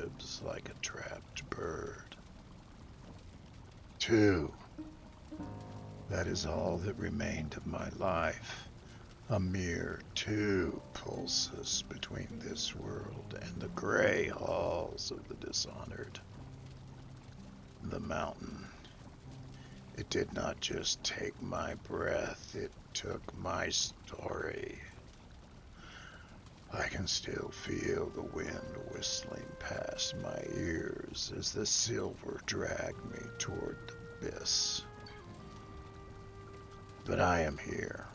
ribs like a trapped bird. 2. That is all that remained of my life. A mere 2 pulses between this world and the gray halls of the dishonored. The mountain. It did not just take my breath, it took my story. I can still feel the wind whistling past my ears as the silver dragged me toward the abyss. But I am here.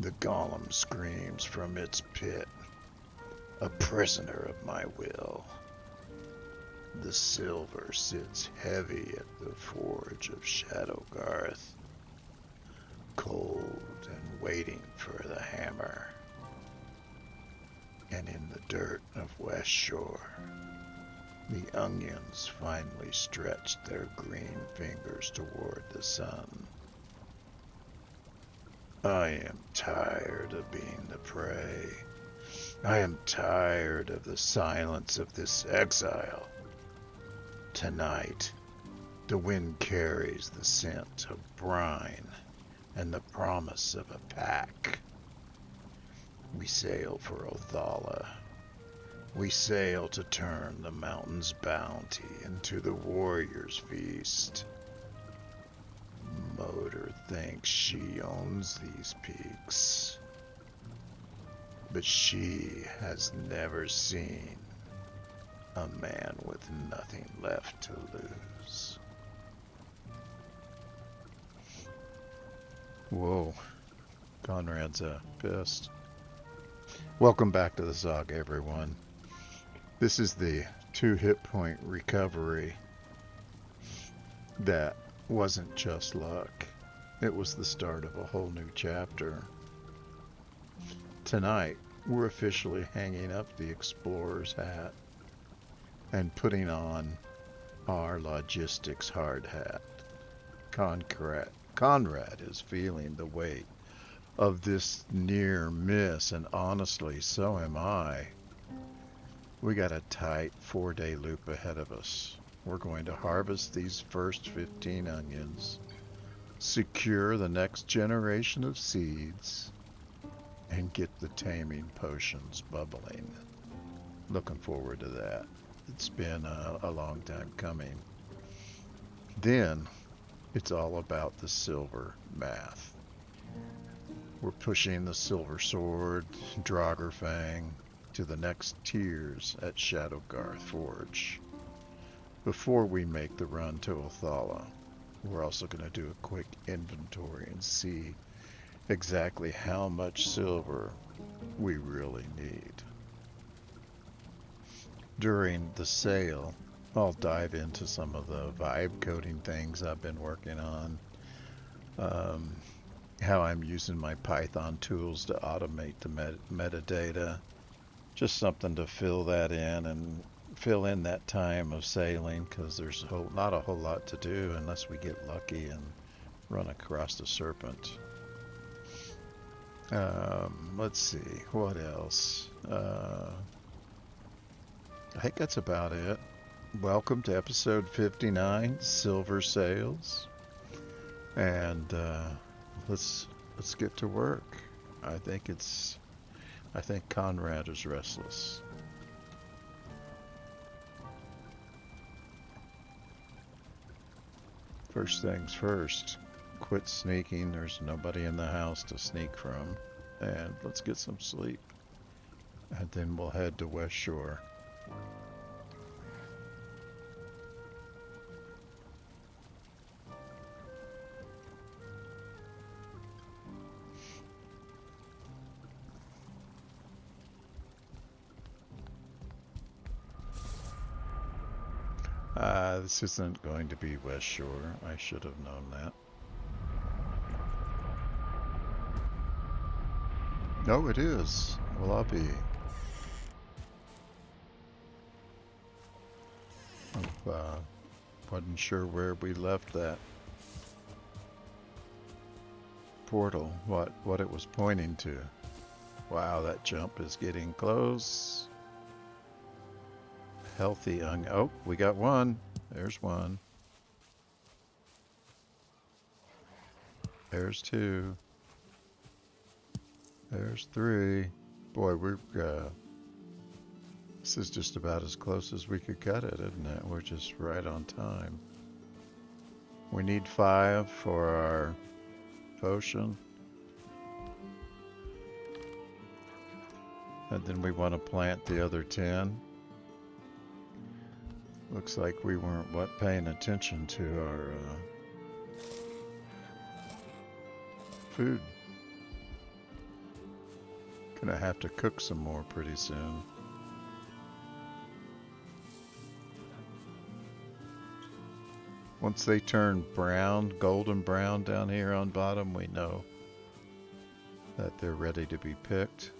The golem screams from its pit, a prisoner of my will. The silver sits heavy at the forge of Shadow-Garth, cold and waiting for the hammer. And in the dirt of West Shore, the onions finally stretched their green fingers toward the sun. I am tired of being the prey. I am tired of the silence of this exile. Tonight, the wind carries the scent of brine and the promise of a pack. We sail for Othala. We sail to turn the mountain's bounty into the warrior's feast. Motor thinks she owns these peaks, but she has never seen a man with nothing left to lose. Whoa, Conrad's pissed. Welcome back to the Saga, everyone. This is the 2 hit point recovery that wasn't just luck. It was the start of a whole new chapter. Tonight, we're officially hanging up the explorer's hat and putting on our logistics hard hat. Conrad is feeling the weight of this near miss, and honestly, so am I. We got a tight 4-day loop ahead of us. We're going to harvest these first 15 onions, secure the next generation of seeds, and get the taming potions bubbling. Looking forward to that. It's been a long time coming. Then, it's all about the silver math. We're pushing the silver sword, Draugr to the next tiers at Shadow-Garth Forge. Before we make the run to Othala, we're also going to do a quick inventory and see exactly how much silver we really need. During the sale, I'll dive into some of the vibe coding things I've been working on. How I'm using my Python tools to automate the metadata. Just something to fill that in and fill in that time of sailing, because there's not a whole lot to do unless we get lucky and run across the serpent. Let's see, what else? I think that's about it. Welcome to episode 59, Silver Sales. And let's get to work. I think Conrad is restless. First things first, quit sneaking. There's nobody in the house to sneak from. And let's get some sleep. And then we'll head to West Shore. This isn't going to be West Shore. I should have known that. No, it is. Well, I'll be. Wasn't sure where we left that portal, what it was pointing to. Wow, that jump is getting close. healthy oh, we got one. There's one. There's two. There's three. Boy, this is just about as close as we could cut it, isn't it? We're just right on time. We need 5 for our potion. And then we want to plant the other 10. Looks like we weren't paying attention to our food. Gonna have to cook some more pretty soon. Once they turn brown, golden brown down here on bottom, we know that they're ready to be picked.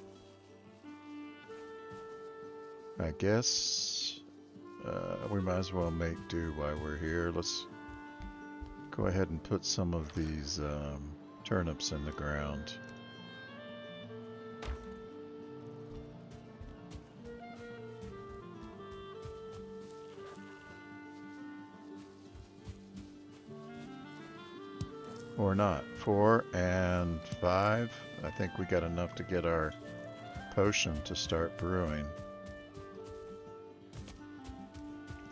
I guess we might as well make do while we're here. Let's go ahead and put some of these turnips in the ground. Or not. 4 and 5. I think we got enough to get our potion to start brewing.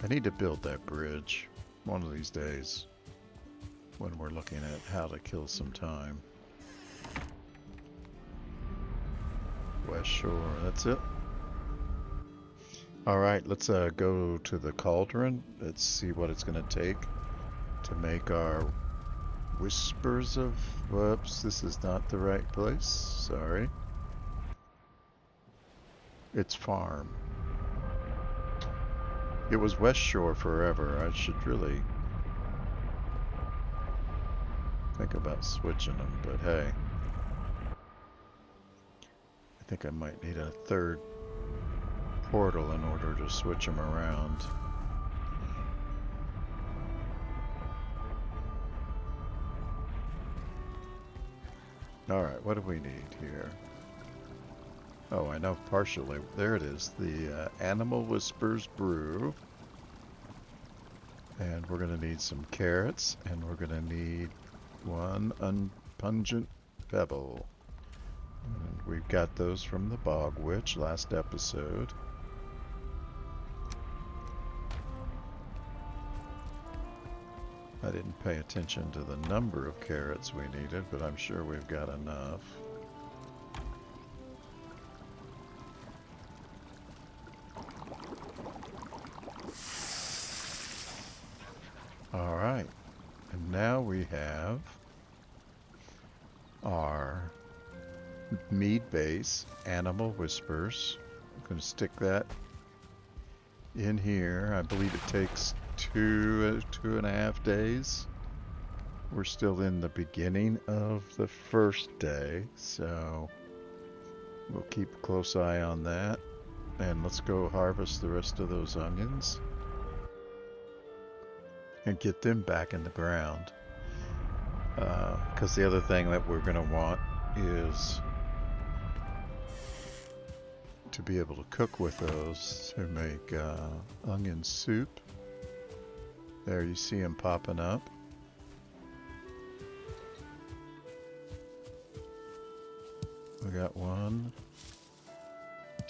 I need to build that bridge one of these days when we're looking at how to kill some time. West Shore, that's it. Alright, let's go to the cauldron. Let's see what it's going to take to make our whispers of... Whoops, this is not the right place. Sorry. It's farm. It was West Shore forever. I should really think about switching them, but hey. I think I might need a third portal in order to switch them around. Alright, what do we need here? Oh, I know partially. There it is. The Animal Whispers brew. And we're going to need some carrots. And we're going to need 1 pungent pebble. And we've got those from the Bog Witch last episode. I didn't pay attention to the number of carrots we needed, but I'm sure we've got enough. Alright, and now we have our mead base, Animal Whispers. I'm going to stick that in here. I believe it takes 2.5 days. We're still in the beginning of the first day, so we'll keep a close eye on that. And let's go harvest the rest of those onions and get them back in the ground. Because the other thing that we're going to want is to be able to cook with those to make onion soup. There, you see them popping up. We got 1,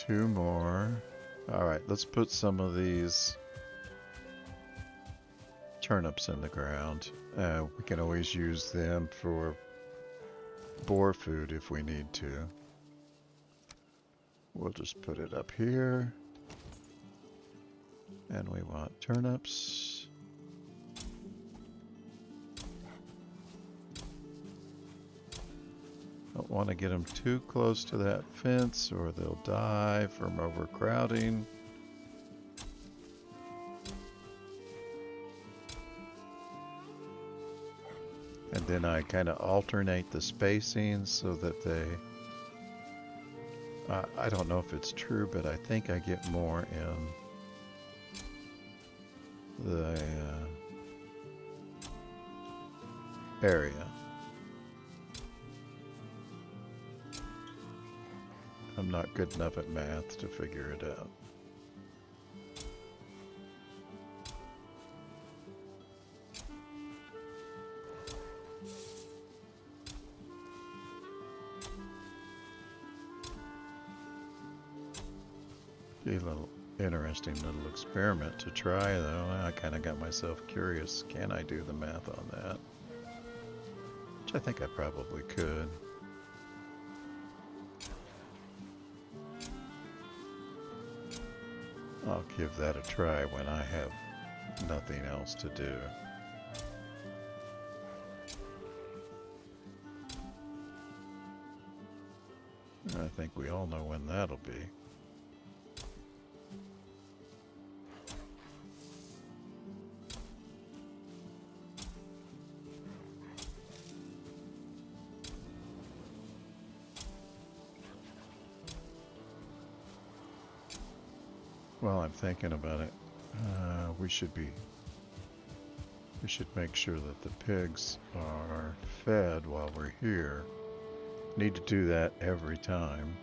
2 more. Alright, let's put some of these turnips in the ground. We can always use them for boar food if we need to. We'll just put it up here. And we want turnips. Don't want to get them too close to that fence or they'll die from overcrowding. And then I kind of alternate the spacing so that they... I don't know if it's true, but I think I get more in the area. I'm not good enough at math to figure it out. Be a little interesting little experiment to try, though. I kind of got myself curious. Can I do the math on that? Which I think I probably could. I'll give that a try when I have nothing else to do. I think we all know when that'll be. While I'm thinking about it, we should make sure that the pigs are fed while we're here. Need to do that every time.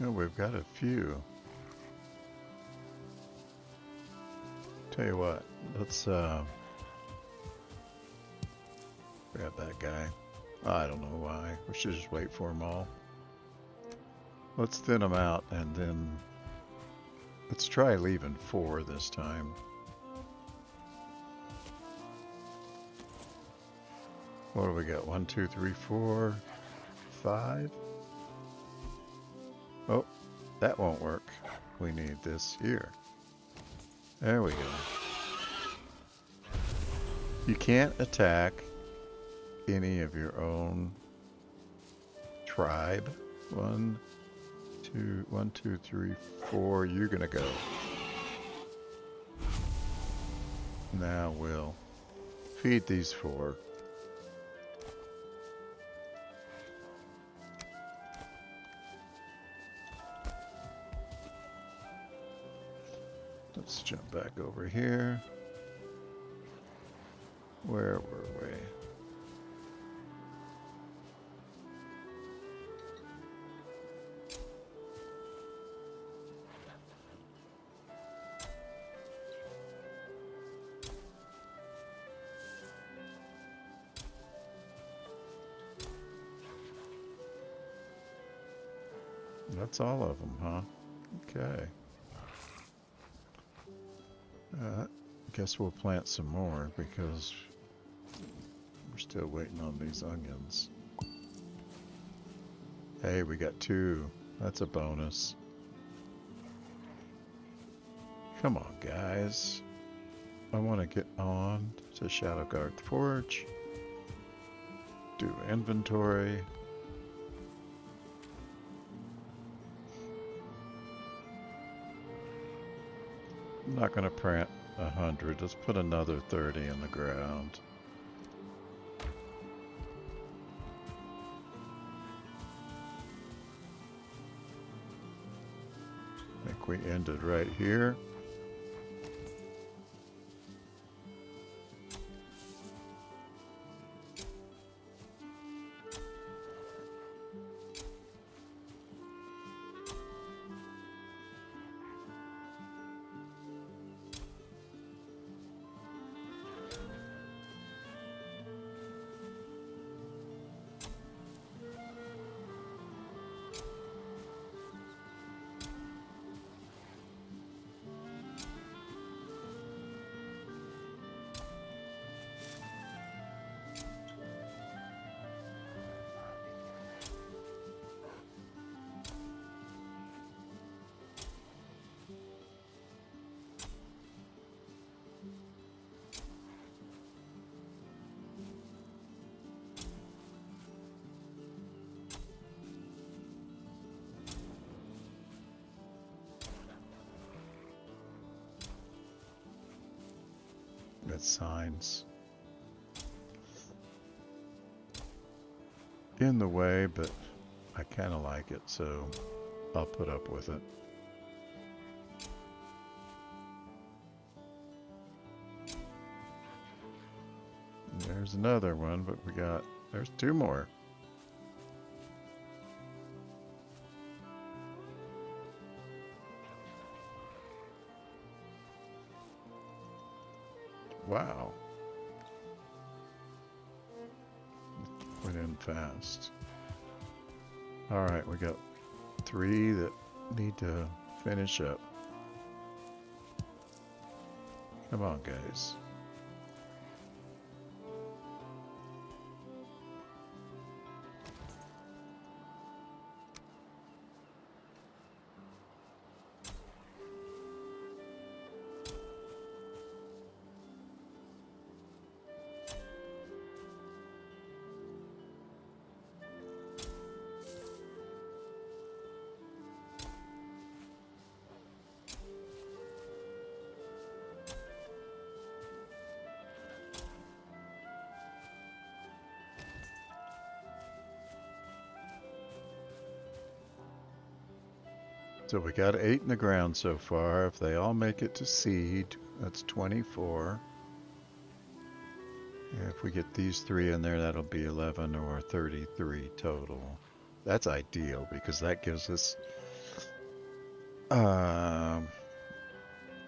Oh, we've got a few. Tell you what, let's grab that guy. I don't know why. We should just wait for them all. Let's thin them out and then let's try leaving 4 this time. What do we got? 1, 2, 3, 4, 5. Oh, that won't work. We need this here. There we go. You can't attack any of your own tribe. 1, 2, 3, 4. You're gonna go. Now we'll feed these 4. Let's jump back over here. Where were we? That's all of them, huh? Okay. Guess we'll plant some more because we're still waiting on these onions. Hey, we got 2. That's a bonus. Come on, guys. I want to get on to Shadow-Garth Forge. Do inventory. I'm not going to plant 100. Let's put another 30 in the ground. I think we ended right here. Got signs in the way, but I kind of like it, so I'll put up with it. There's another one, but there's 2 more. Wow. in fast. Alright, we got 3 that need to finish up. Come on, guys. So we got 8 in the ground so far. If they all make it to seed, that's 24. If we get these 3 in there, that'll be 11 or 33 total. That's ideal because that gives us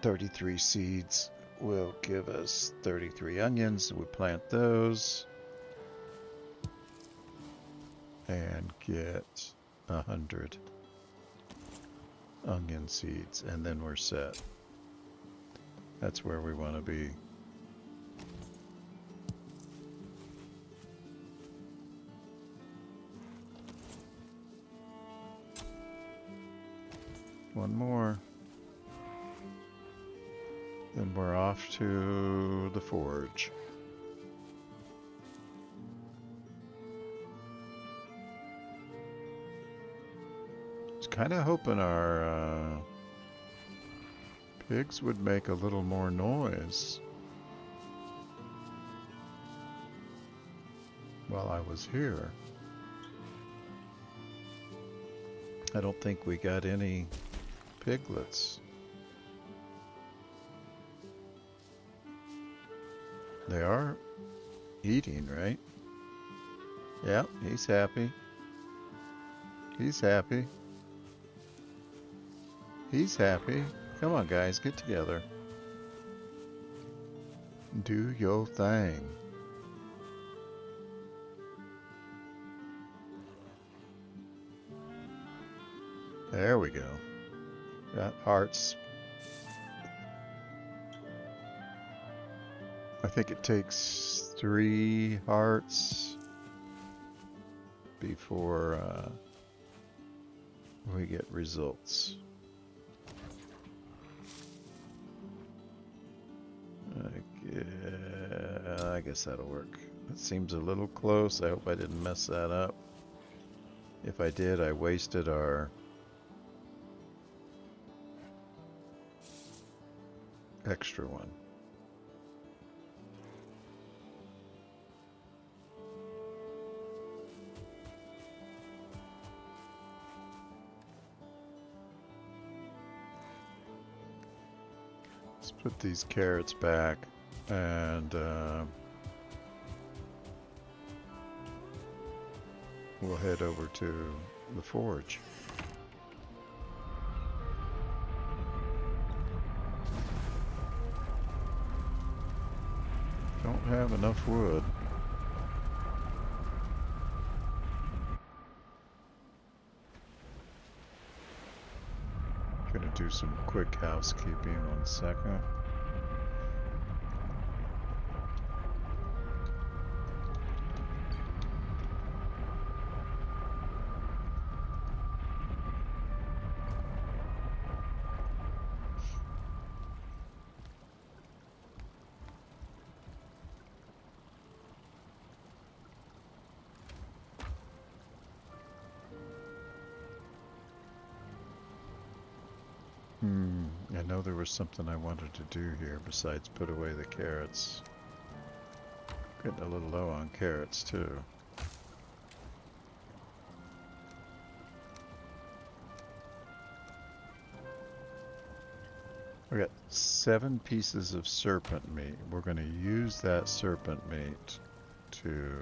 33 seeds. Will give us 33 onions. We plant those and get 100 onion seeds, and then we're set. That's where we want to be. One more. Then we're off to the forge. Kind of hoping our pigs would make a little more noise while I was here. I don't think we got any piglets. They are eating, right? Yep, he's happy. He's happy. He's happy. Come on, guys, get together. Do your thing. There we go. Got hearts. I think it takes 3 hearts before we get results. I guess that'll work. It seems a little close. I hope I didn't mess that up. If I did, I wasted our extra one. Let's put these carrots back and we'll head over to the forge. Don't have enough wood. Gonna do some quick housekeeping 1 second. I know there was something I wanted to do here besides put away the carrots. Getting a little low on carrots too. We got 7 pieces of serpent meat. We're going to use that serpent meat to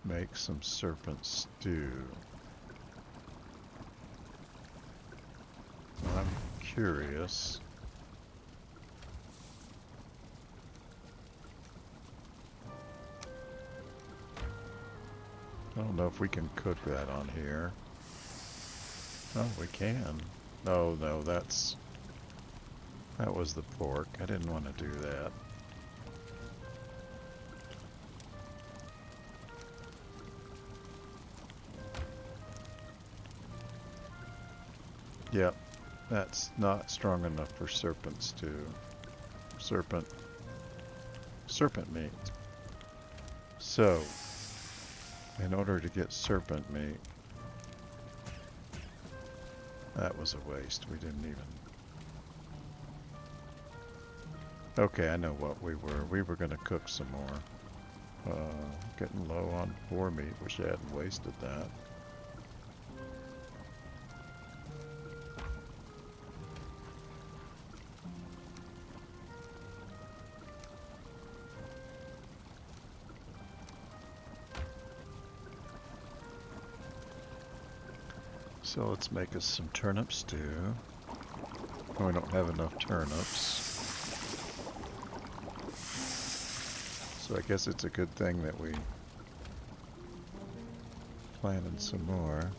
make some serpent stew. I'm curious. I don't know if we can cook that on here. Oh, we can. No, no, that was the pork. I didn't want to do that. Yep, that's not strong enough for serpents to... serpent meat. So, in order to get serpent meat, that was a waste. We didn't even... Okay, I know what we were. We were going to cook some more. Getting low on boar meat. Wish I hadn't wasted that. So let's make us some turnip stew. Oh, we don't have enough turnips. So I guess it's a good thing that we planted some more.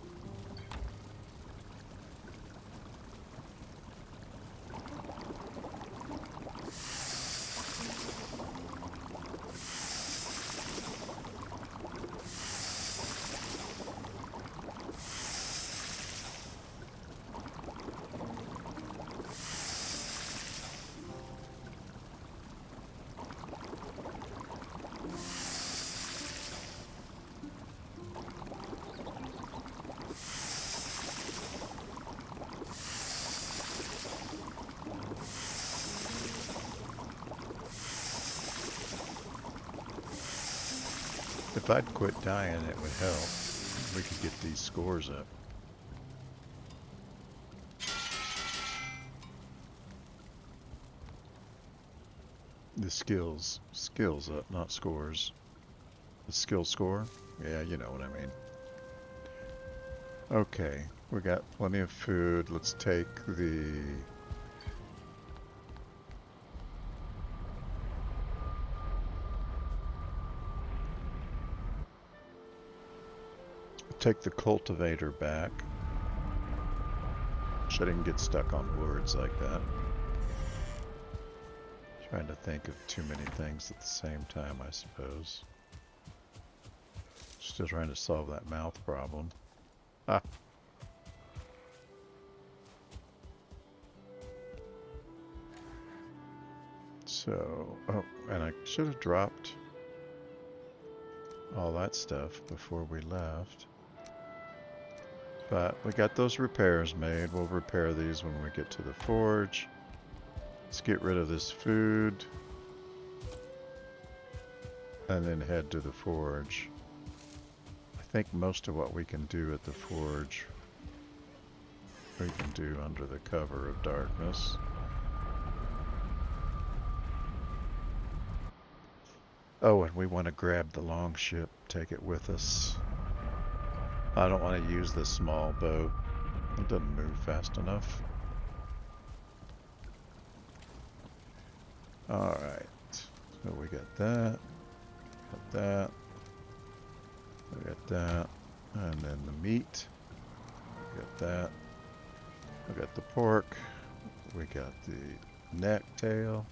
If I'd quit dying, it would help. We could get these scores up. The skills up, not scores. The skill score? Yeah, you know what I mean. Okay, we got plenty of food. Let's take the... take the cultivator back. I didn't get stuck on words like that. Trying to think of too many things at the same time, I suppose. Still trying to solve that mouth problem. Ah. So, oh, and I should have dropped all that stuff before we left. But we got those repairs made. We'll repair these when we get to the forge. Let's get rid of this food. And then head to the forge. I think most of what we can do at the forge, we can do under the cover of darkness. Oh, and we want to grab the long ship, take it with us. I don't want to use the small boat. It doesn't move fast enough. Alright. So we got that. Got that. We got that. And then the meat. We got that. We got the pork. We got the neck tail.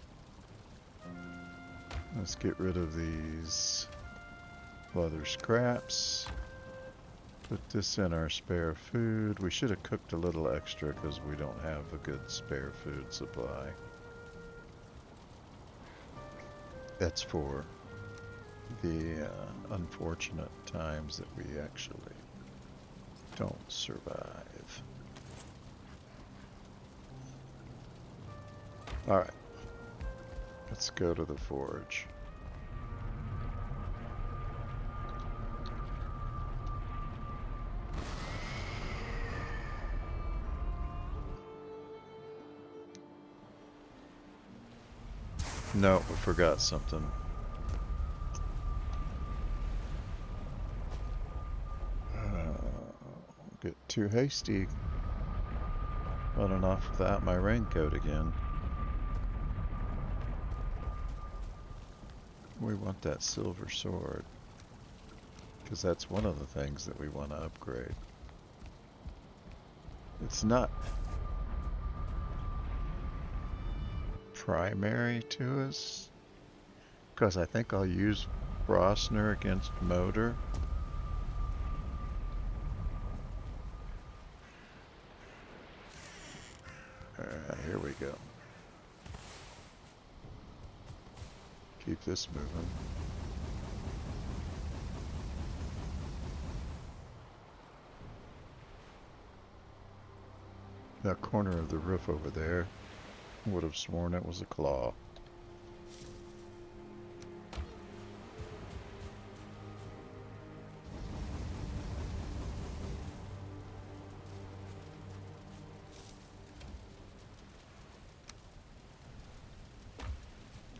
Let's get rid of these leather scraps. Put this in our spare food. We should have cooked a little extra because we don't have a good spare food supply. That's for the unfortunate times that we actually don't survive. Alright. Let's go to the forge. No, we forgot something. Get too hasty running off without my raincoat again. We want that silver sword. because that's one of the things that we want to upgrade. It's not primary to us, because I think I'll use Frostner against motor. Alright, here we go. Keep this moving. That corner of the roof over there, would have sworn it was a claw.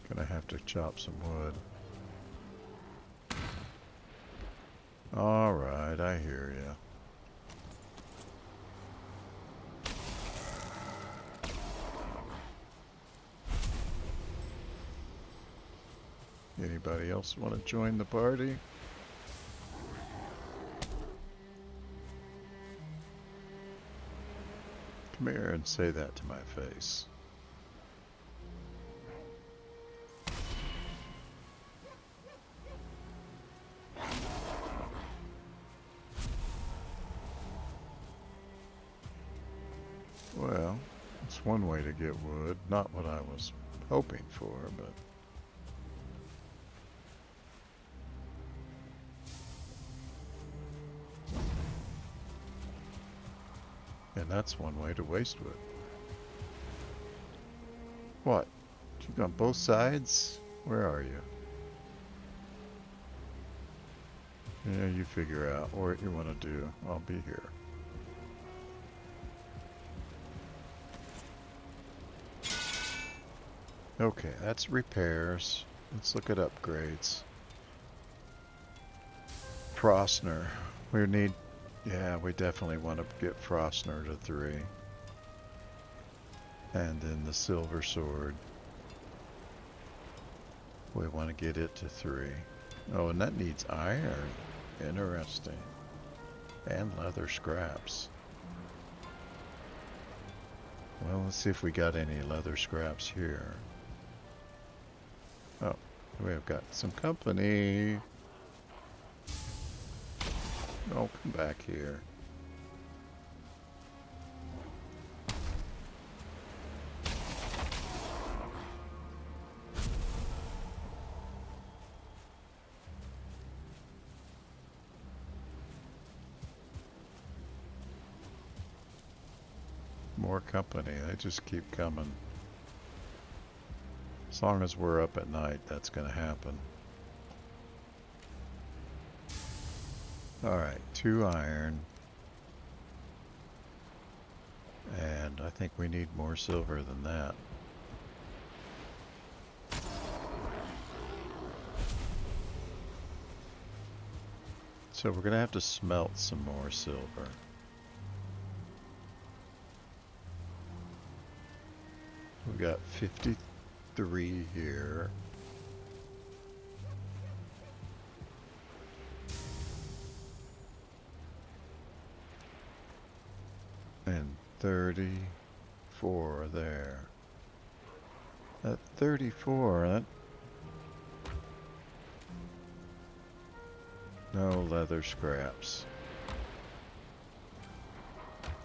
Gonna have to chop some wood. Alright, I hear ya. Anybody else want to join the party? Come here and say that to my face. Well, it's one way to get wood. Not what I was hoping for, but... And that's one way to waste wood. What? You on both sides? Where are you? Yeah, you figure out what you want to do. I'll be here. Okay, that's repairs. Let's look at upgrades. Frostner. We need... Yeah, we definitely want to get Frostner to 3. And then the silver sword. We want to get it to 3. Oh, and that needs iron. Interesting. And leather scraps. Well, let's see if we got any leather scraps here. Oh, we have got some company. Oh, come back here. More company, they just keep coming. As long as we're up at night, that's gonna happen. Alright, 2 iron. And I think we need more silver than that. So we're gonna have to smelt some more silver. We got 53 here. And 34 there. At 34, that... No leather scraps.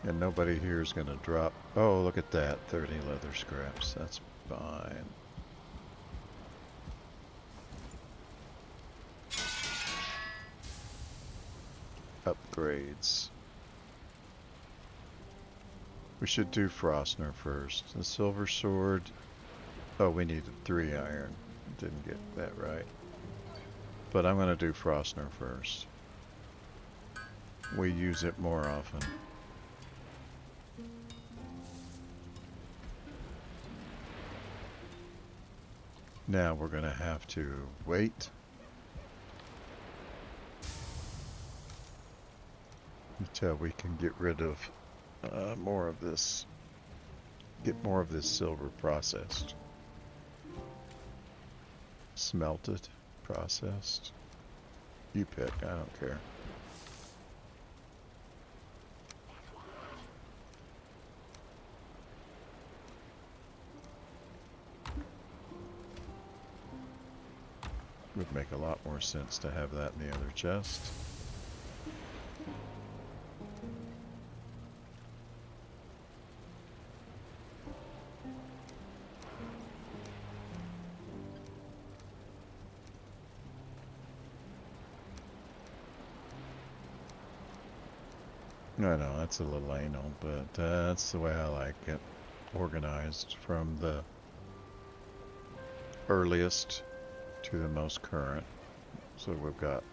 And nobody here is going to drop... Oh, look at that. 30 leather scraps. That's fine. Upgrades. We should do Frostner first. The silver sword... Oh, we needed 3 iron. Didn't get that right. But I'm going to do Frostner first. We use it more often. Now we're going to have to wait until we can get rid of more of this, get more of this silver processed. Smelted, processed. You pick, I don't care. Would make a lot more sense to have that in the other chest. I know, that's a little anal, but that's the way I like it. Organized from the earliest to the most current. So we've got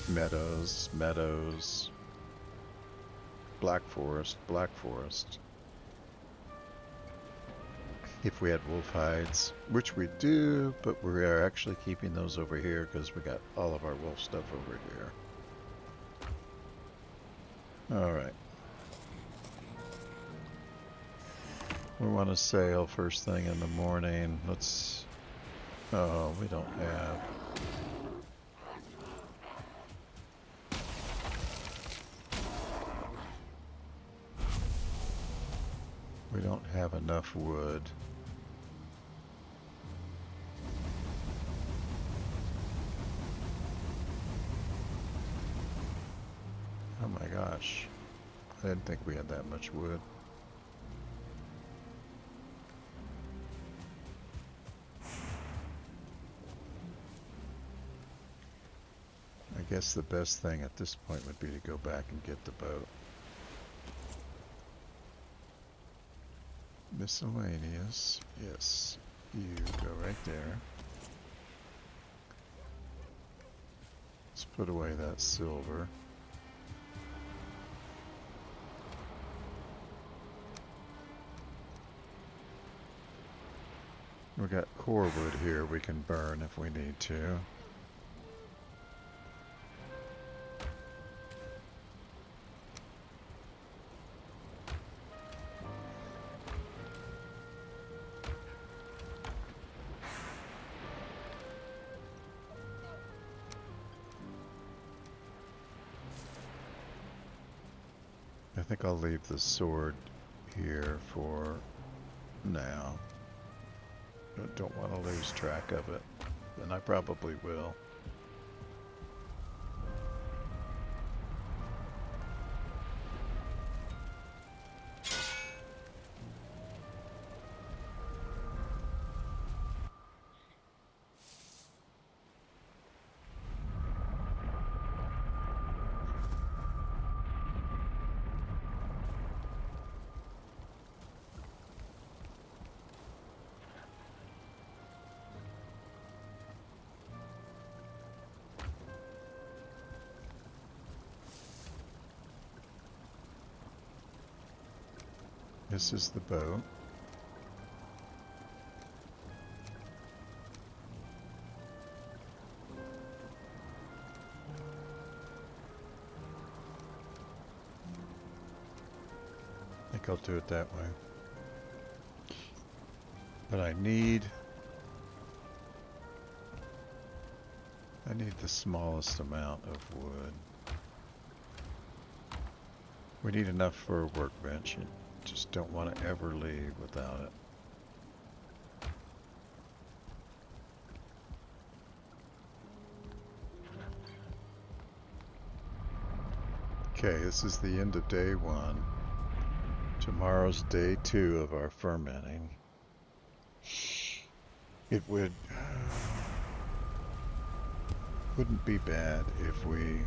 meadows, meadows, black forest, black forest. If we had wolf hides, which we do, but we are actually keeping those over here because we got all of our wolf stuff over here. Alright. We want to sail first thing in the morning. Let's... Oh, we don't have... We don't have enough wood. Oh my gosh. I didn't think we had that much wood. I guess the best thing at this point would be to go back and get the boat. Miscellaneous. Yes, you go right there. Let's put away that silver. We got core wood here we can burn if we need to. I think I'll leave the sword here for now. I don't want to lose track of it, and I probably will. This is the boat. I think I'll do it that way. But I need the smallest amount of wood. We need enough for a workbench. Just don't want to ever leave without it. Okay, this is the end of day 1. Tomorrow's day 2 of our fermenting. It wouldn't be bad if we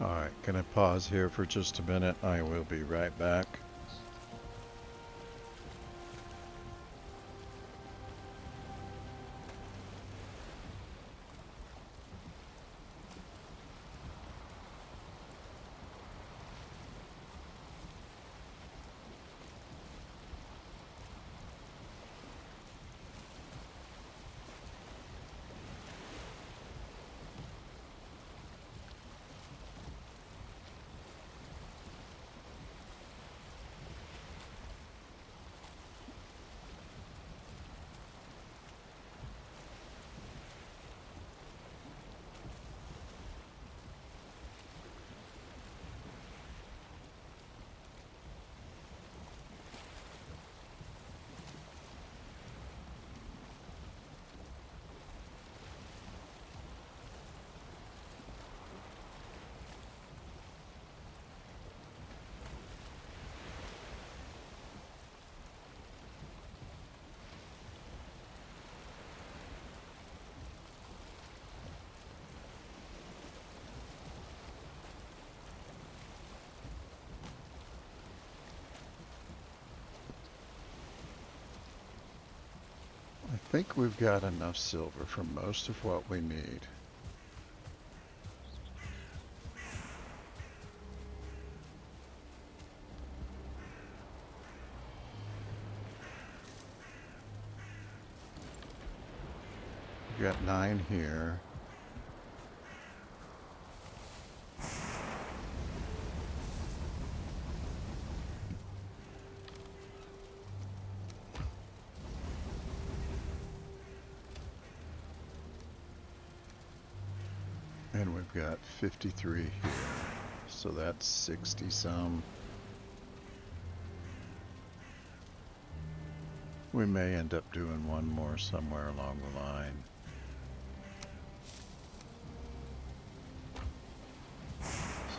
Alright, can I pause here for just a minute? I will be right back. think we've got enough silver for most of what we need. We've got 9 here. And we've got 53 here. So that's 60 some. We may end up doing one more somewhere along the line.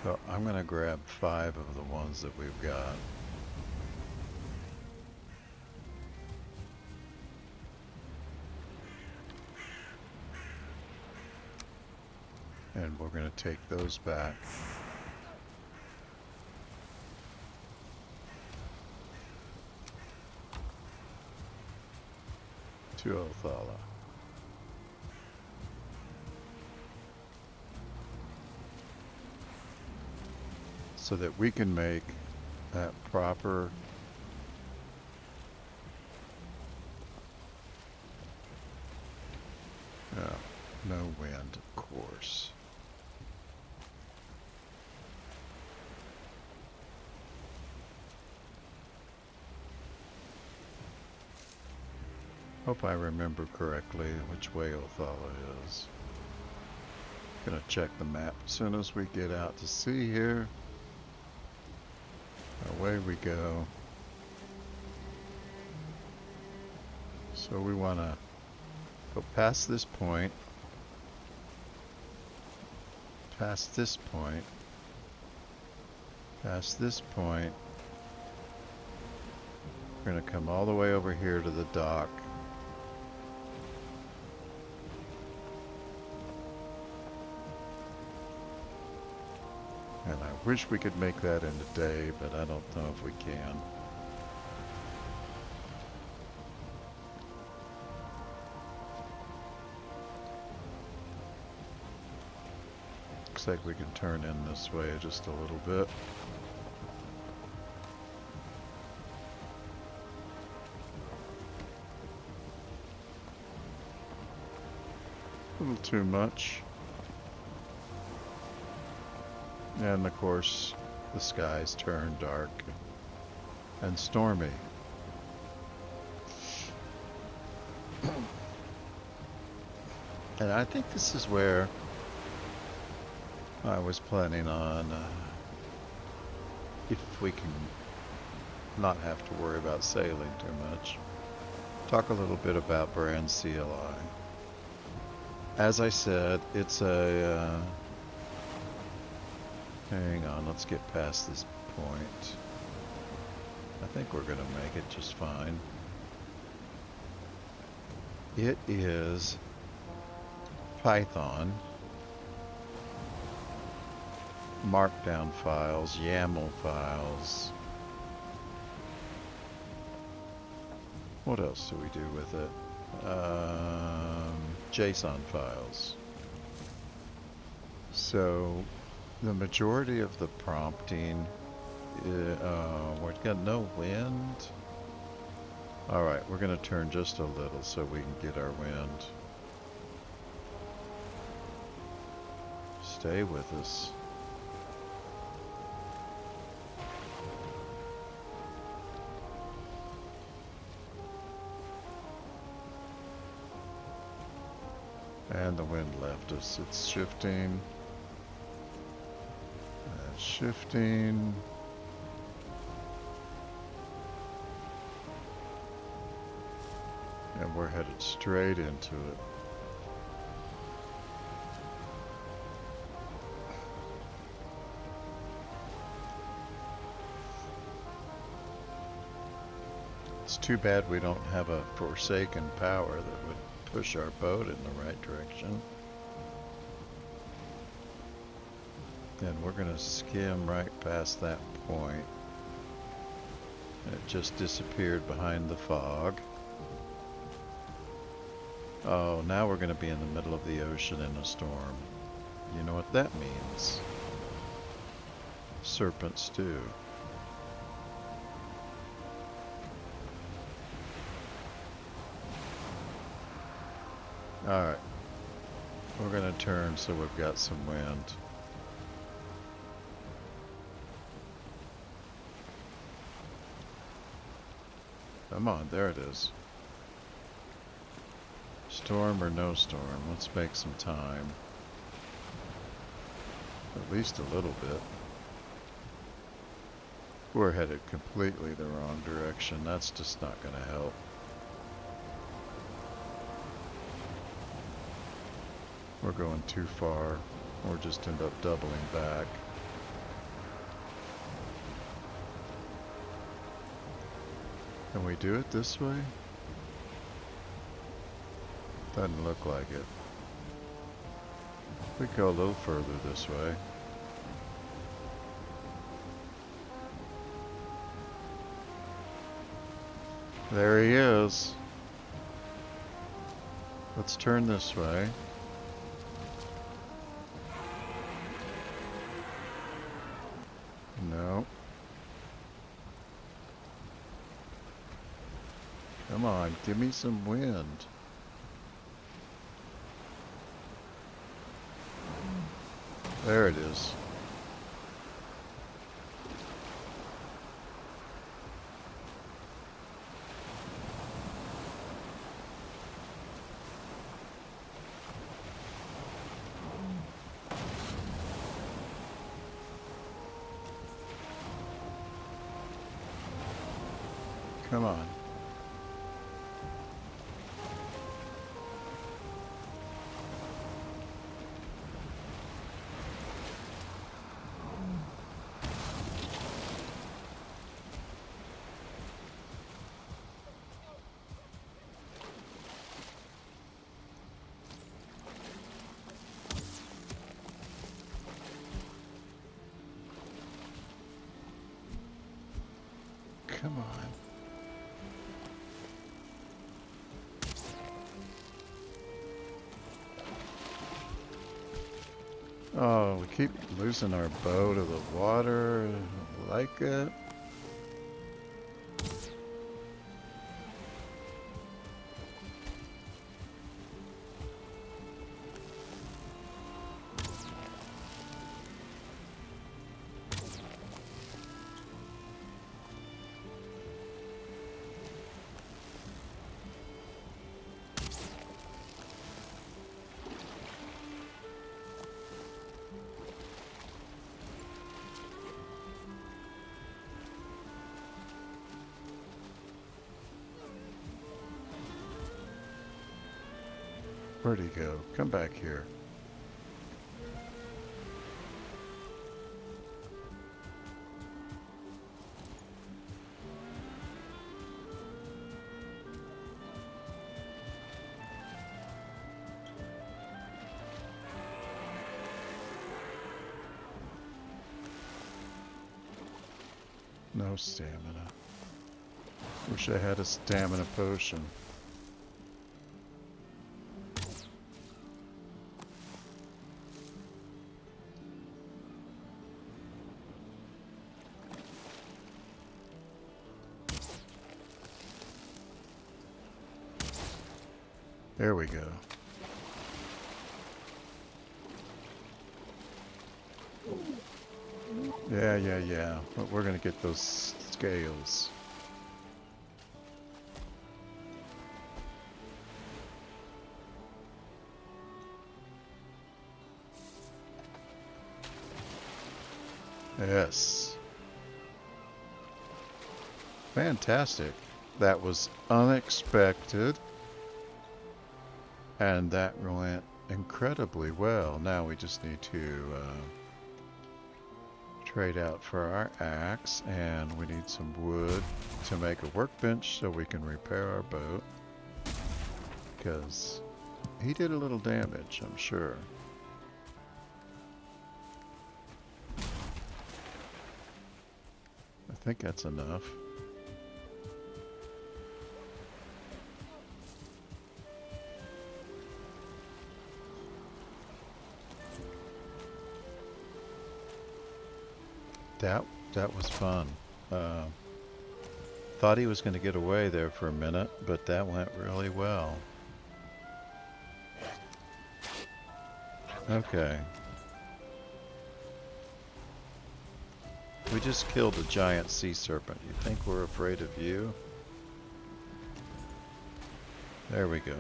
So I'm going to grab 5 of the ones that we've got. And we're going to take those back. To Othala. So that we can make that proper no wind, of course. Hope I remember correctly which way Othala is. Gonna check the map as soon as we get out to sea here. Away we go. So we want to go past this point, past this point, past this point. We're going to come all the way over here to the dock. And I wish we could make that in a day, but I don't know if we can. Looks like we can turn in this way just a little bit. A little too much. And of course, the skies turn dark and stormy. And I think this is where I was planning on, if we can not have to worry about sailing too much, talk a little bit about brand CLI. As I said, it's a hang on, let's get past this point. I think we're gonna make it just fine. It is Python, Markdown files, YAML files. What else do we do with it? JSON files. So the majority of the prompting, we've got no wind. All right, we're going to turn just a little so we can get our wind. Stay with us. And the wind left us. It's shifting. Shifting. And we're headed straight into it. It's too bad we don't have a forsaken power that would push our boat in the right direction. And we're going to skim right past that point. And it just disappeared behind the fog. Oh, now we're going to be in the middle of the ocean in a storm. You know what that means? Serpent stew. Alright. We're going to turn so we've got some wind. Come on, there it is. Storm or no storm, let's make some time. At least a little bit. We're headed completely the wrong direction. That's just not going to help. We're going too far. Or just end up doubling back. Can we do it this way? Doesn't look like it. We go a little further this way. There he is. Let's turn this way. No. Come on, give me some wind. There it is. Come on. Come on. Oh, we keep losing our bow to the water. Like it. Where'd he go? Come back here. No stamina. Wish I had a stamina potion. There we go. Yeah. But we're gonna get those scales. Yes. Fantastic. That was unexpected. And that went incredibly well. Now we just need to trade out for our axe, and we need some wood to make a workbench so we can repair our boat. Because he did a little damage, I'm sure. I think that's enough. That was fun. Uh, Thought he was going to get away there for a minute, but that went really well. Okay. We just killed a giant sea serpent. You think we're afraid of you? There we go.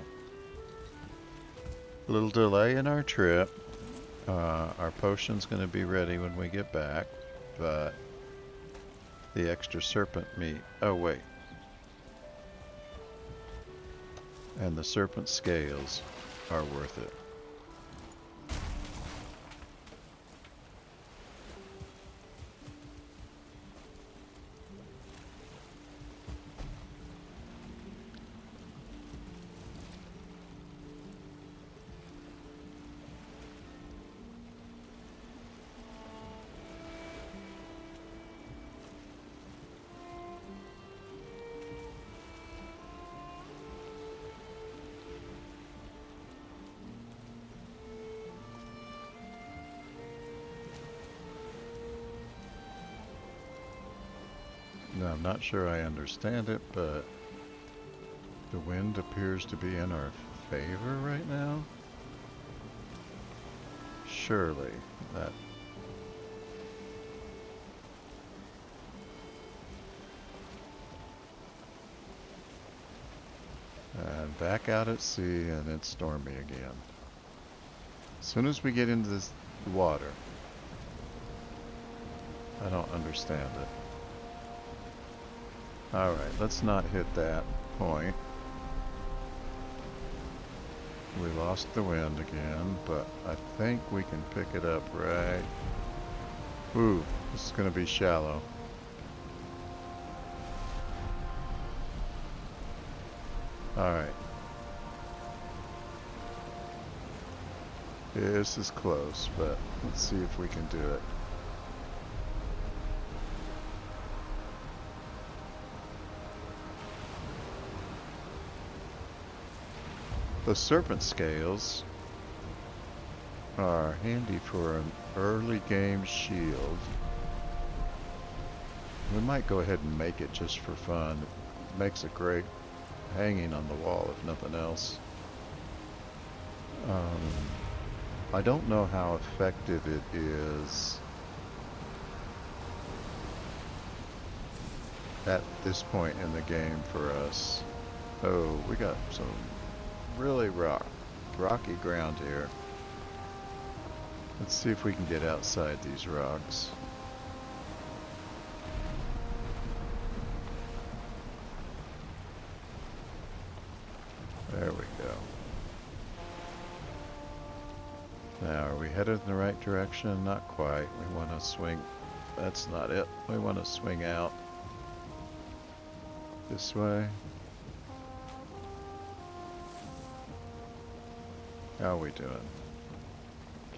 A little delay in our trip. Our potion's going to be ready when we get back, but the extra serpent meat. Oh, wait. And the serpent scales are worth it. No, I'm not sure I understand it, but the wind appears to be in our favor right now. Surely that. And back out at sea, and it's stormy again. As soon as we get into this water, I don't understand it. Alright, let's not hit that point. We lost the wind again, but I think we can pick it up right. Ooh, this is going to be shallow. Alright. This is close, but let's see if we can do it. The serpent scales are handy for an early game shield. We might go ahead and make it just for fun. It makes a great hanging on the wall if nothing else. I don't know how effective it is at this point in the game for us. Oh, we got some really rocky ground here. Let's see if we can get outside these rocks. There we go. Now, are we headed in the right direction? Not quite. We want to swing. That's not it. We want to swing out this way. How are we doing?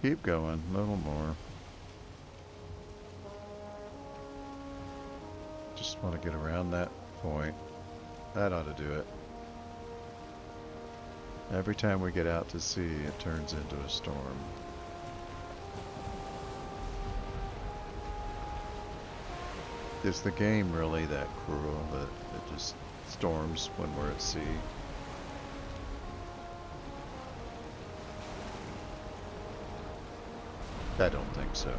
Keep going, a little more. Just want to get around that point. That ought to do it. Every time we get out to sea, it turns into a storm. Is the game really that cruel that it just storms when we're at sea? I don't think so.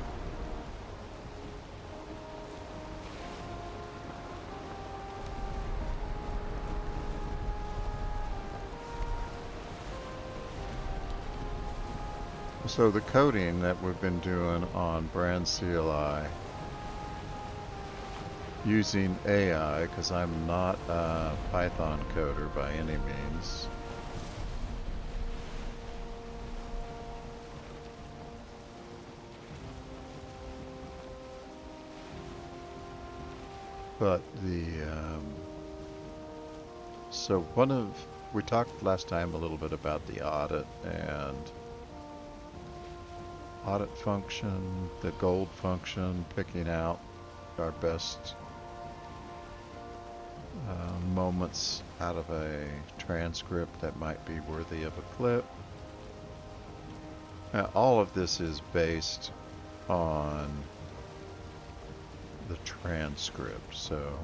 So the coding that we've been doing on Brand CLI using AI, because I'm not a Python coder by any means. But so we talked last time a little bit about the audit and audit function, the gold function, picking out our best moments out of a transcript that might be worthy of a clip. Now, all of this is based on brand script. So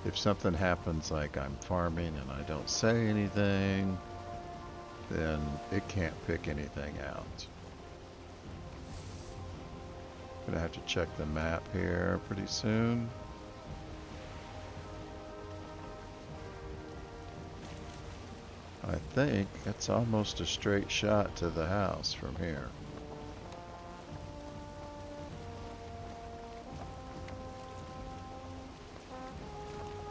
if something happens like I'm farming and I don't say anything, then it can't pick anything out. Gonna have to check the map here pretty soon. I think it's almost a straight shot to the house from here.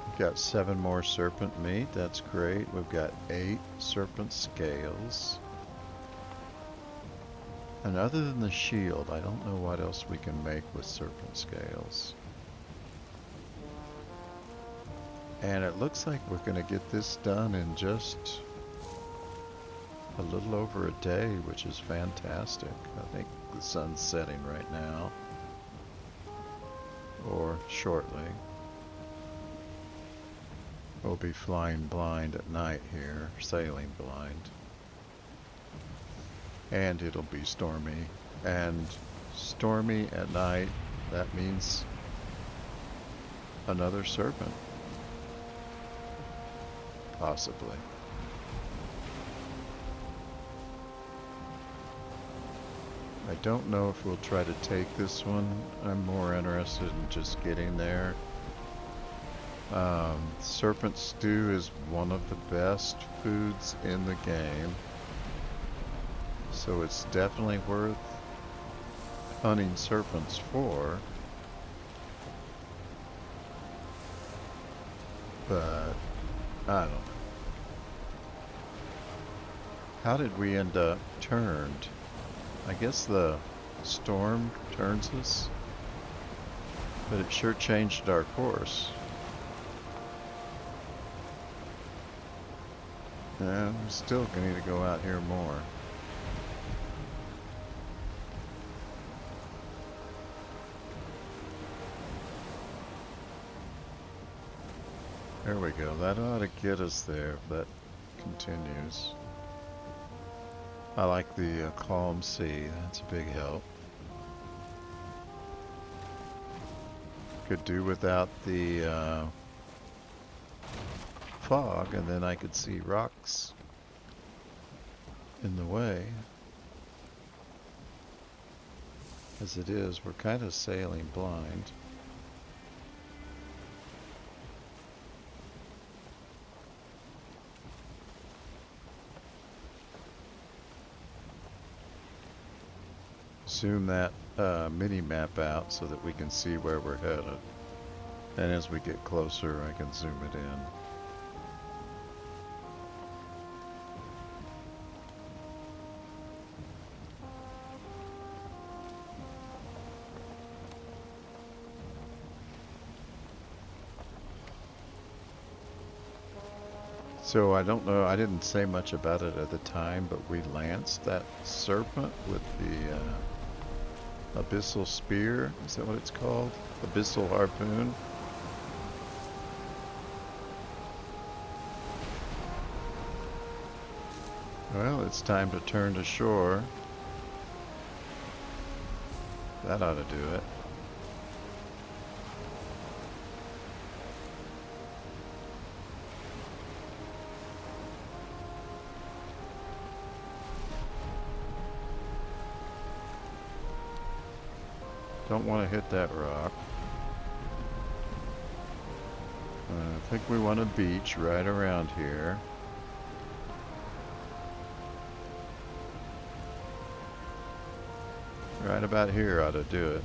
We've got 7 more serpent meat, that's great. We've got 8 serpent scales. And other than the shield, I don't know what else we can make with serpent scales. And it looks like we're going to get this done in just a little over a day, which is fantastic. I think the sun's setting right now, or shortly. We'll be flying blind at night here, sailing blind. And it'll be stormy. And stormy at night, that means another serpent. Possibly. I don't know if we'll try to take this one. I'm more interested in just getting there. Serpent stew is one of the best foods in the game. So it's definitely worth hunting serpents for. But I don't know. How did we end up turned? I guess the storm turns us, but it sure changed our course. And we're still gonna need to go out here more. There we go. That ought to get us there if that continues. I like the calm sea. That's a big help. Could do without the fog, and then I could see rocks in the way. As it is, we're kind of sailing blind. Zoom that mini map out so that we can see where we're headed. And as we get closer, I can zoom it in. So I don't know, I didn't say much about it at the time, but we lanced that serpent with the abyssal spear. Is that what it's called? Abyssal harpoon. Well, it's time to turn to shore. That ought to do it. Don't want to hit that rock. I think we want a beach right around here. Right about here ought to do it.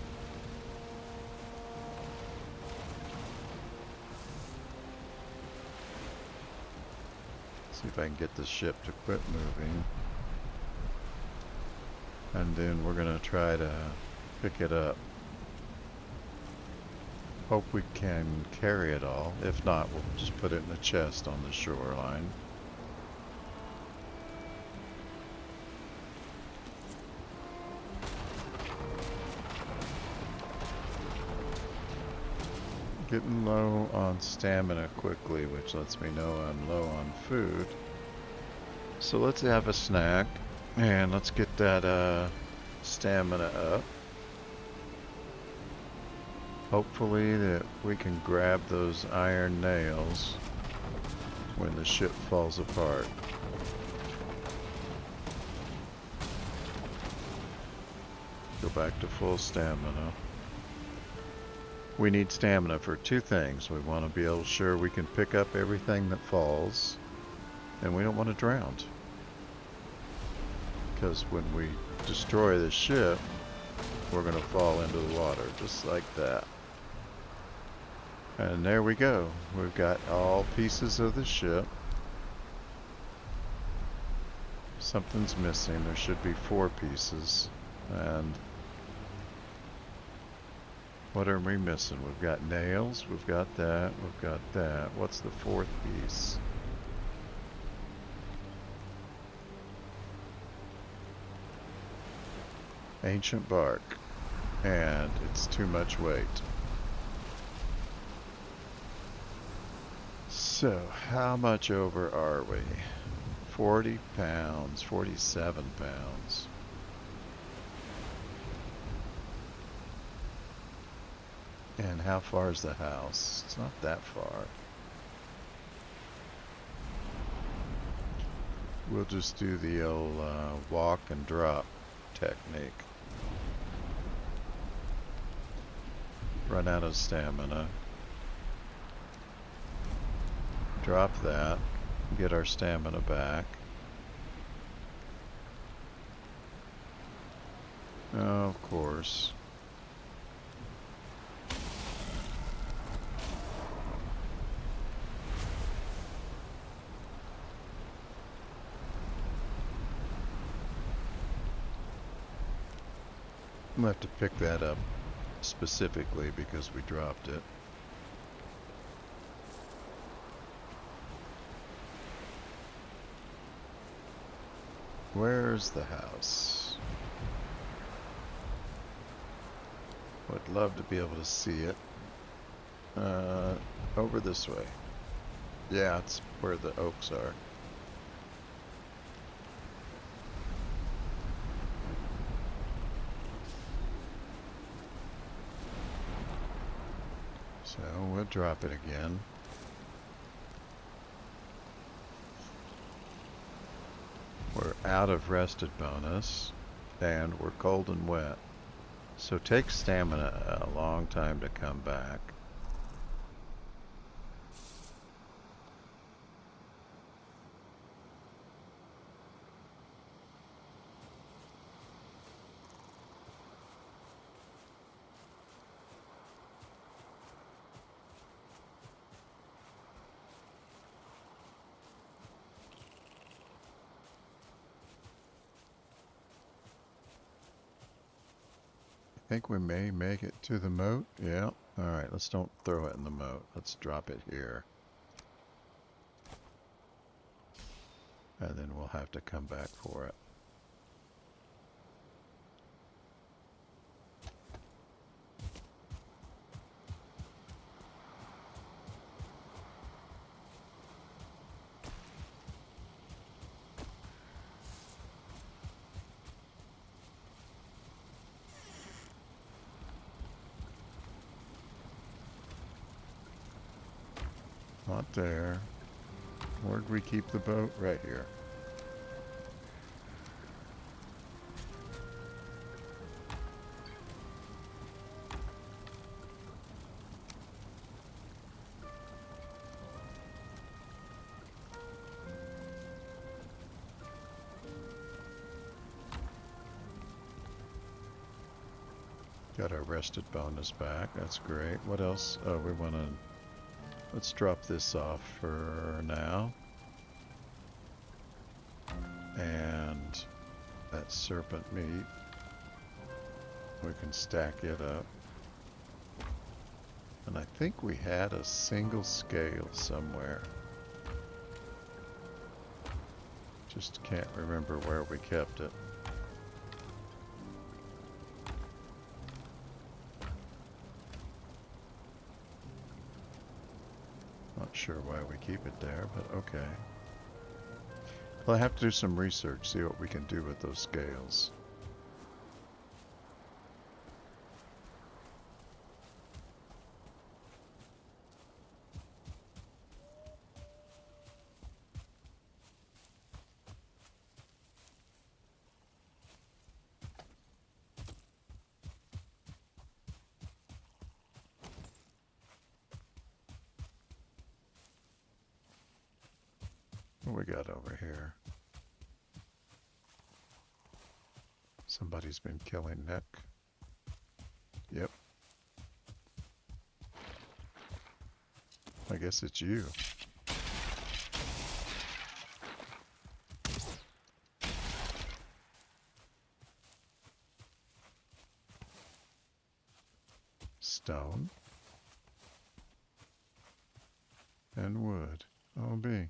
See if I can get the ship to quit moving. And then we're going to try to pick it up. Hope we can carry it all. If not, we'll just put it in a chest on the shoreline. Getting low on stamina quickly, which lets me know I'm low on food. So let's have a snack and let's get that stamina up. Hopefully that we can grab those iron nails when the ship falls apart. Go back to full stamina. We need stamina for two things. We want to be able sure we can pick up everything that falls, and we don't want to drown. Because when we destroy the ship, we're going to fall into the water, just like that. And there we go. We've got all pieces of the ship. Something's missing. There should be 4 pieces. And what are we missing? We've got nails. We've got that. We've got that. What's the 4th piece? Ancient bark. And it's too much weight. So, how much over are we? 40 pounds, 47 pounds. And how far is the house? It's not that far. We'll just do the old walk and drop technique. Run out of stamina. Drop that. Get our stamina back. Oh, of course. I'm gonna have to pick that up specifically because we dropped it. Where's the house? Would love to be able to see it. Over this way. Yeah, it's where the oaks are. So we'll drop it again. We're out of rested bonus, and we're cold and wet. So it takes stamina a long time to come back. I think we may make it to the moat. Yeah. Alright, let's don't throw it in the moat. Let's drop it here. And then we'll have to come back for it. Not there. Where'd we keep the boat? Right here. Got our rested bonus back. That's great. What else? Oh, we want to... Let's drop this off for now. And that serpent meat. We can stack it up. And I think we had a single scale somewhere. Just can't remember where we kept it. Not sure why we keep it there, but okay. Well, I have to do some research, see what we can do with those scales. What we got over here? Somebody's been killing Nick. Yep. I guess it's you. Stone. And wood. Oh, B.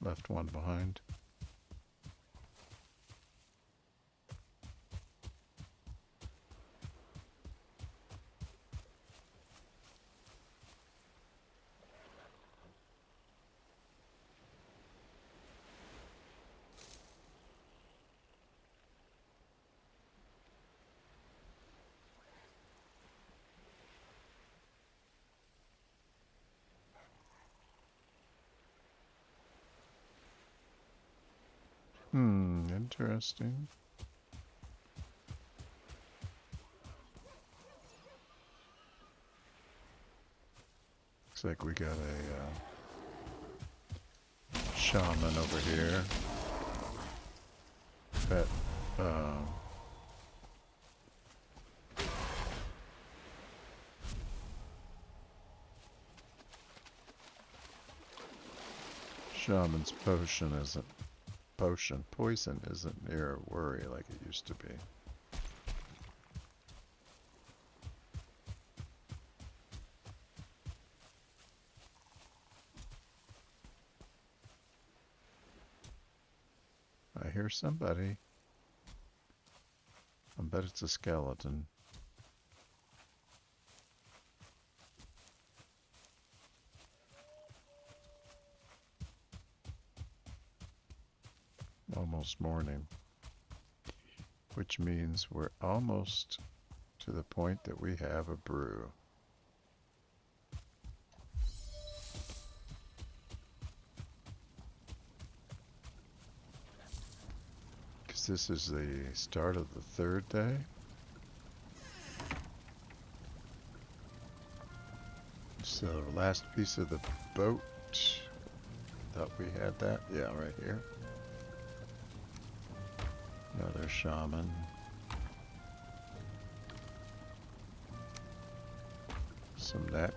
Left one behind. Interesting. Looks like we got a shaman over here. That, shaman's poison isn't near a worry like it used to be. I hear somebody. I bet it's a skeleton. Almost morning, which means we're almost to the point that we have a brew. Because this is the start of the third day. So last piece of the boat. Thought we had that. Yeah, right here. Another shaman. Some neck.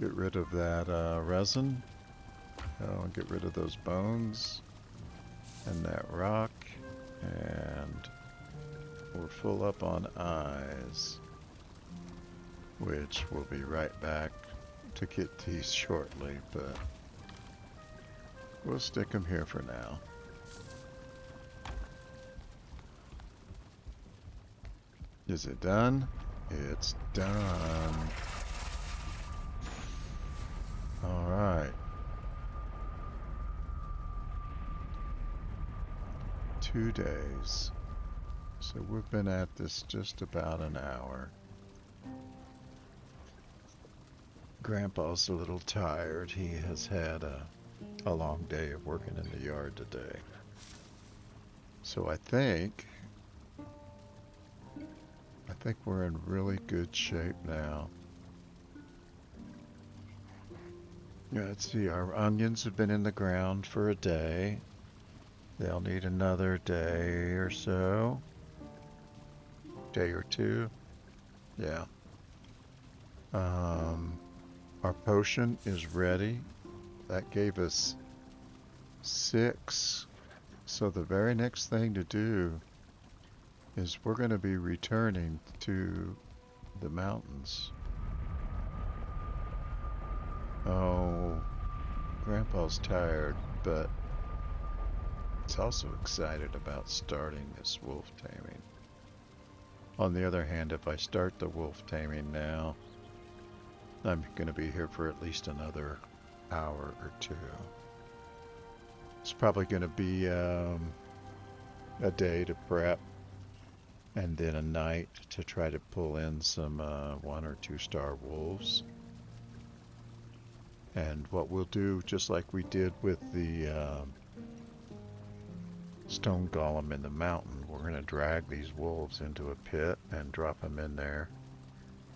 Get rid of that resin. Oh, get rid of those bones. And that rock. And we're full up on eyes. Which we'll be right back to get these shortly, but we'll stick them here for now. Is it done? It's done. All right. 2 days. So we've been at this just about an hour. Grandpa's a little tired. He has had a long day of working in the yard today. So I think we're in really good shape now. Yeah, let's see, our onions have been in the ground for a day. They'll need another day or so. Day or two. Yeah. Our potion is ready. That gave us 6. So the very next thing to do is we're going to be returning to the mountains. Oh, Grandpa's tired, but he's also excited about starting this wolf taming. On the other hand, if I start the wolf taming now, I'm going to be here for at least another hour or 2. It's probably going to be a day to prep and then a night to try to pull in some 1 or 2 star wolves. And what we'll do, just like we did with the stone golem in the mountain, we're going to drag these wolves into a pit and drop them in there.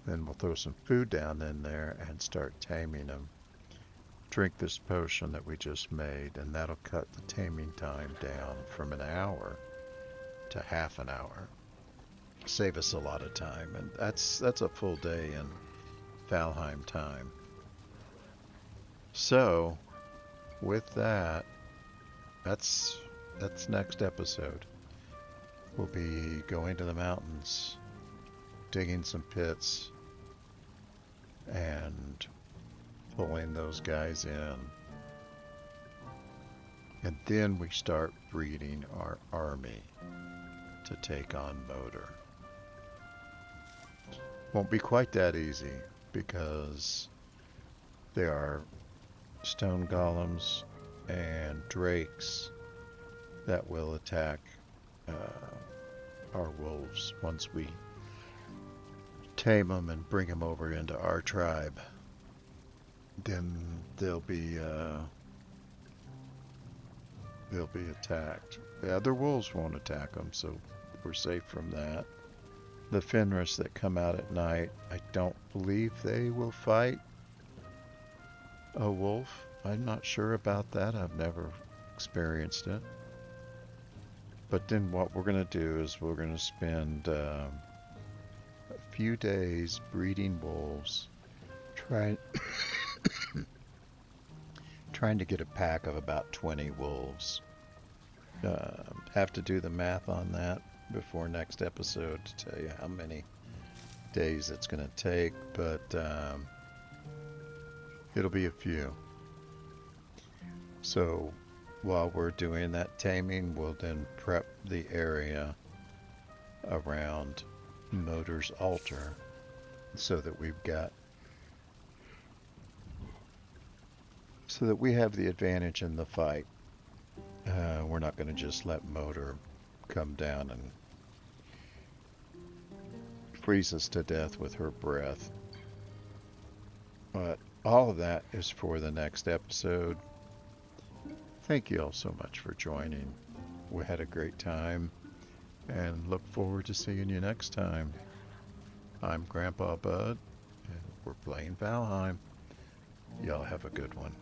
Then we'll throw some food down in there and start taming them. Drink this potion that we just made, and that'll cut the taming time down from an hour to half an hour. Save us a lot of time, and that's a full day in Valheim time. So, with that, that's next episode. We'll be going to the mountains, digging some pits, and pulling those guys in. And then we start breeding our army to take on Moder. Won't be quite that easy because there are stone golems and drakes that will attack our wolves once we tame them and bring them over into our tribe. Then they'll be attacked. The other wolves won't attack them, so we're safe from that. The Fenris that come out at night, I don't believe they will fight a wolf. I'm not sure about that. I've never experienced it. But then what we're going to do is we're going to spend a few days breeding wolves, trying to get a pack of about 20 wolves. Have to do the math on that before next episode to tell you how many days it's going to take, but it'll be a few. So while we're doing that taming, we'll then prep the area around Moder's altar so that we have the advantage in the fight. We're not going to just let Moder come down and freeze us to death with her breath. But all of that is for the next episode. Thank you all so much for joining. We had a great time and look forward to seeing you next time. I'm Grandpa Bud, and we're playing Valheim. Y'all have a good one.